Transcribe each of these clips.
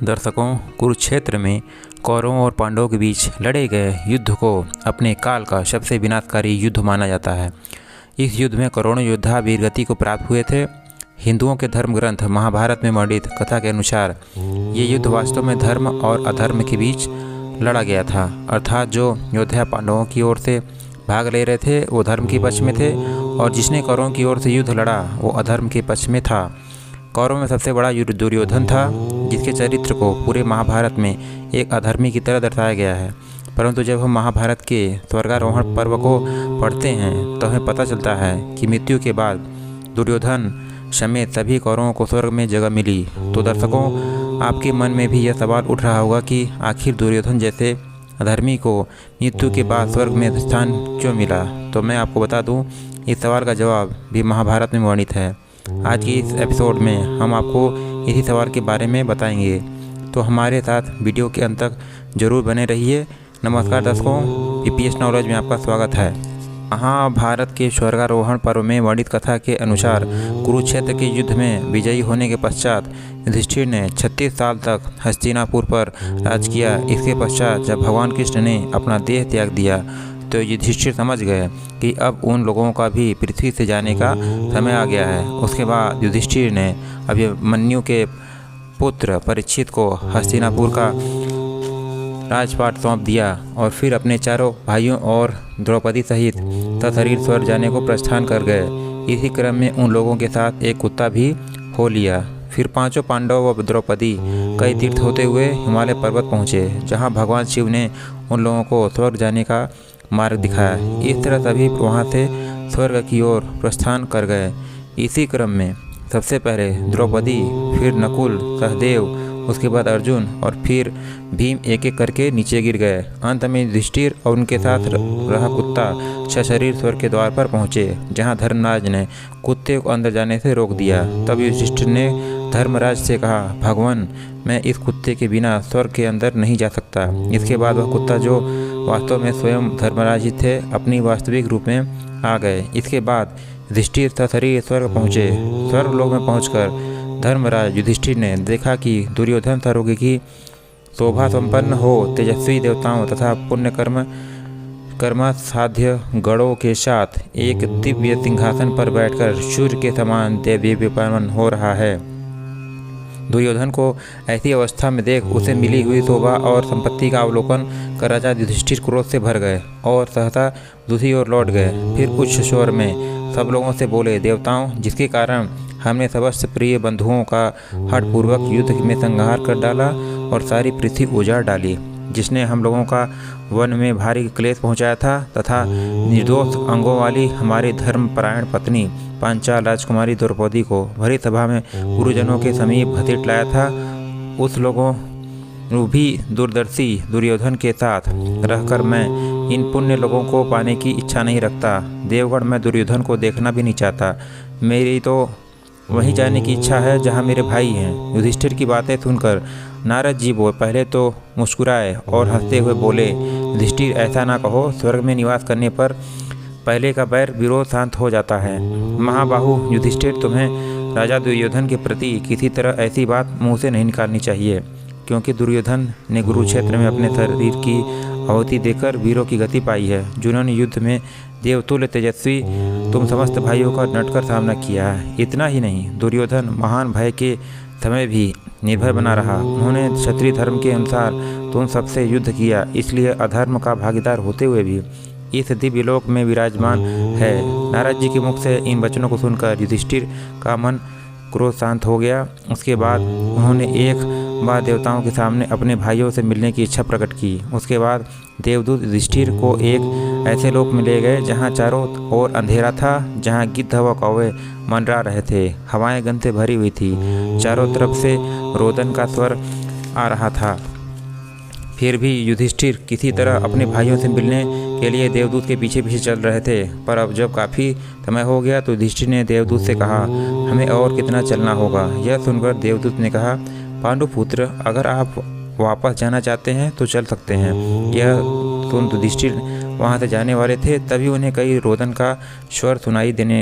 दर्शकों, कुरुक्षेत्र में कौरवों और पांडवों के बीच लड़े गए युद्ध को अपने काल का सबसे विनाशकारी युद्ध माना जाता है। इस युद्ध में करोड़ों योद्धा वीरगति को प्राप्त हुए थे। हिंदुओं के धर्म ग्रंथ महाभारत में वर्णित कथा के अनुसार ये युद्ध वास्तव में धर्म और अधर्म के बीच लड़ा गया था, अर्थात जो योद्धा पांडवों की ओर से भाग ले रहे थे वो धर्म के पक्ष में थे और जिसने कौरवों की ओर से युद्ध लड़ा वो अधर्म के पक्ष में था। कौरवों में सबसे बड़ा दुर्योधन था, जिसके चरित्र को पूरे महाभारत में एक अधर्मी की तरह दर्शाया गया है। परंतु जब हम महाभारत के स्वर्गारोहण पर्व को पढ़ते हैं तो हमें पता चलता है कि मृत्यु के बाद दुर्योधन समेत सभी कौरवों को स्वर्ग में जगह मिली। तो दर्शकों, आपके मन में भी यह सवाल उठ रहा होगा कि आखिर दुर्योधन जैसे अधर्मी को मृत्यु के बाद स्वर्ग में स्थान क्यों मिला। तो मैं आपको बता दूं, इस सवाल का जवाब भी महाभारत में वर्णित है। आज की इस एपिसोड में हम आपको इसी सवाल के बारे में बताएंगे, तो हमारे साथ वीडियो के अंत तक जरूर बने रहिए। नमस्कार दर्शकों, पीपीएस नॉलेज में आपका स्वागत है। महाभारत के स्वर्गारोहण पर्व में वर्णित कथा के अनुसार कुरुक्षेत्र के युद्ध में विजयी होने के पश्चात युधिष्ठिर ने 36 साल तक हस्तिनापुर पर राज किया। इसके पश्चात जब भगवान कृष्ण ने अपना देह त्याग दिया तो युधिष्ठिर समझ गए कि अब उन लोगों का भी पृथ्वी से जाने का समय आ गया है। उसके बाद युधिष्ठिर ने अभिमन्यु के पुत्र परीक्षित को हस्तिनापुर का राजपाट सौंप दिया और फिर अपने चारों भाइयों और द्रौपदी सहित सशरीर स्वर्ग जाने को प्रस्थान कर गए। इसी क्रम में उन लोगों के साथ एक कुत्ता भी हो लिया। फिर पांचों पांडव व द्रौपदी कई तीर्थ होते हुए हिमालय पर्वत पहुँचे, जहाँ भगवान शिव ने उन लोगों को स्वर्ग जाने का मार्ग दिखाया। इस तरह सभी वहाँ से स्वर्ग की ओर प्रस्थान कर गए। इसी क्रम में सबसे पहले द्रौपदी, फिर नकुल, सहदेव, उसके बाद अर्जुन और फिर भीम एक एक करके नीचे गिर गए। अंत में युधिष्ठिर और उनके साथ रहा कुत्ता सशरीर स्वर्ग के द्वार पर पहुँचे, जहाँ धर्मराज ने कुत्ते को अंदर जाने से रोक दिया। तब युधिष्ठिर ने धर्मराज से कहा, भगवान, मैं इस कुत्ते के बिना स्वर्ग के अंदर नहीं जा सकता। इसके बाद वह कुत्ता, जो वास्तव में स्वयं धर्मराज ही थे, अपनी वास्तविक रूप में आ गए। इसके बाद युधिष्ठिर सशरीर स्वर्ग पहुँचे। स्वर्ग लोक में पहुँचकर धर्मराज युधिष्ठिर ने देखा कि दुर्योधन सर्वज्ञ की शोभा संपन्न हो तेजस्वी देवताओं तथा पुण्य कर्म साध्य गणों के साथ एक दिव्य सिंहासन पर बैठकर सूर्य के समान देदीप्यमान हो रहा है। दुर्योधन को ऐसी अवस्था में देख उसे मिली हुई शोभा और संपत्ति का अवलोकन कर राजा युधिष्ठिर क्रोध से भर गए और सहसा दूसरी ओर लौट गए। फिर उच्च स्वर में सब लोगों से बोले, देवताओं, जिसके कारण हमने समस्त प्रिय बंधुओं का हठपूर्वक युद्ध में संहार कर डाला और सारी पृथ्वी उजाड़ डाली, जिसने हम लोगों का वन में भारी क्लेश पहुंचाया था तथा निर्दोष अंगों वाली हमारी धर्मपरायण पत्नी पांचाल राजकुमारी द्रौपदी को भरी सभा में गुरुजनों के समीप घसीट लाया था, उस लोगों भी दूरदर्शी दुर्योधन के साथ रहकर मैं इन पुण्य लोगों को पाने की इच्छा नहीं रखता। देवगण, मैं दुर्योधन को देखना भी नहीं चाहता। मेरी तो वहीं जाने की इच्छा है जहाँ मेरे भाई हैं। युधिष्ठिर की बातें सुनकर नारद जी पहले तो मुस्कुराए और हंसते हुए बोले, युधिष्ठिर, ऐसा ना कहो। स्वर्ग में निवास करने पर पहले का बैर विरोध शांत हो जाता है। महाबाहु युधिष्ठिर, तुम्हें राजा दुर्योधन के प्रति किसी तरह ऐसी बात मुँह से नहीं निकालनी चाहिए, क्योंकि दुर्योधन ने कुरुक्षेत्र में अपने शरीर की आहुति देकर वीरों की गति पाई है, जिन्होंने युद्ध में देवतुल्य तेजस्वी तुम समस्त भाइयों का डटकर सामना किया है। इतना ही नहीं, दुर्योधन महान भय के समय भी निर्भय बना रहा। उन्होंने क्षत्रिय धर्म के अनुसार तुम सबसे युद्ध किया, इसलिए अधर्म का भागीदार होते हुए भी इस दिव्य लोक में विराजमान है। नारद जी के मुख से इन वचनों को सुनकर युधिष्ठिर का मन क्रोध शांत हो गया। उसके बाद उन्होंने एक बार देवताओं के सामने अपने भाइयों से मिलने की इच्छा प्रकट की। उसके बाद देवदूत युधिष्ठिर को एक ऐसे लोक में ले गए जहाँ चारों ओर अंधेरा था, जहाँ गिद्ध व कौवे मंडरा रहे थे। हवाएं गंध से भरी हुई थी, चारों तरफ से रोदन का स्वर आ रहा था। फिर भी युधिष्ठिर किसी तरह अपने भाइयों से मिलने के लिए देवदूत के पीछे पीछे चल रहे थे। पर अब जब काफ़ी समय हो गया तो युधिष्ठिर ने देवदूत से कहा, हमें और कितना चलना होगा। यह सुनकर देवदूत ने कहा, पांडुपुत्र, अगर आप वापस जाना चाहते हैं तो चल सकते हैं। यह सुन युधिष्ठिर वहाँ से जाने वाले थे, तभी उन्हें कई रोदन का स्वर सुनाई देने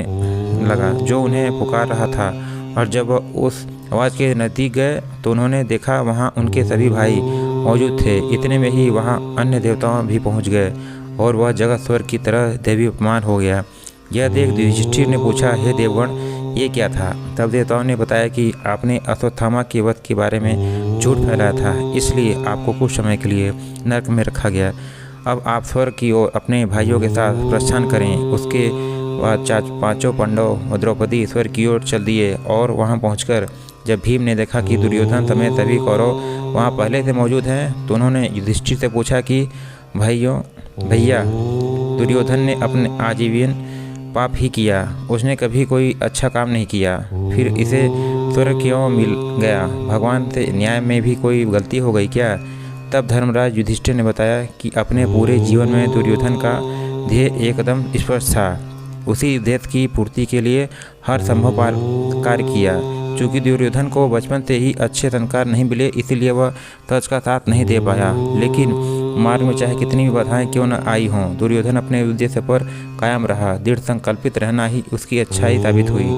लगा, जो उन्हें पुकार रहा था। और जब वह उस आवाज़ के नज़दीक गए तो उन्होंने देखा वहाँ उनके सभी भाई मौजूद थे। इतने में ही वहाँ अन्य देवताओं भी पहुँच गए और वह जगह स्वर्ग की तरह देवी अपमान हो गया। यह देख युधिष्ठिर ने पूछा, हे देवगण, ये क्या था? तब देवताओं ने बताया कि आपने अश्वत्थामा के वध के बारे में झूठ फैलाया था, इसलिए आपको कुछ समय के लिए नरक में रखा गया। अब आप स्वर्ग की ओर अपने भाइयों के साथ प्रस्थान करें। उसके बाद पांचों पांडव और द्रौपदी स्वर्ग की ओर चल दिए और वहां पहुंचकर जब भीम ने देखा कि दुर्योधन समेत सभी कौरव वहां पहले से मौजूद हैं, तो उन्होंने युधिष्ठिर से पूछा कि भैया, दुर्योधन ने अपने आजीवन पाप ही किया, उसने कभी कोई अच्छा काम नहीं किया, फिर इसे स्वर्ग क्यों मिल गया? भगवान से न्याय में भी कोई गलती हो गई क्या? तब धर्मराज युधिष्ठिर ने बताया कि अपने पूरे जीवन में दुर्योधन का ध्येय एकदम स्पष्ट था। उसी उद्देश्य की पूर्ति के लिए हर संभव कार्य किया। चूँकि दुर्योधन को बचपन से ही अच्छे संस्कार नहीं मिले, इसीलिए वह तज का साथ नहीं दे पाया। लेकिन मार्ग में चाहे कितनी भी बाधाएं क्यों न आई हों, दुर्योधन अपने उद्देश्य पर कायम रहा। दृढ़ संकल्पित रहना ही उसकी अच्छाई साबित हुई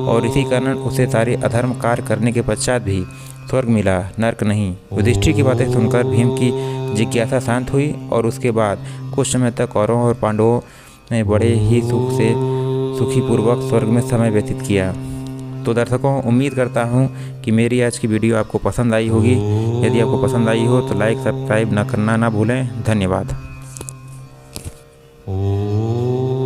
और इसी कारण उसे सारे अधर्म कार्य करने के पश्चात भी स्वर्ग मिला, नरक नहीं। युधिष्ठिर की बातें सुनकर भीम की जिज्ञासा शांत हुई और उसके बाद कुछ समय तक कौरवों और पांडवों ने बड़े ही सुखीपूर्वक स्वर्ग में समय व्यतीत किया। तो दर्शकों, उम्मीद करता हूँ कि मेरी आज की वीडियो आपको पसंद आई होगी। यदि आपको पसंद आई हो तो लाइक सब्सक्राइब करना ना भूलें। धन्यवाद।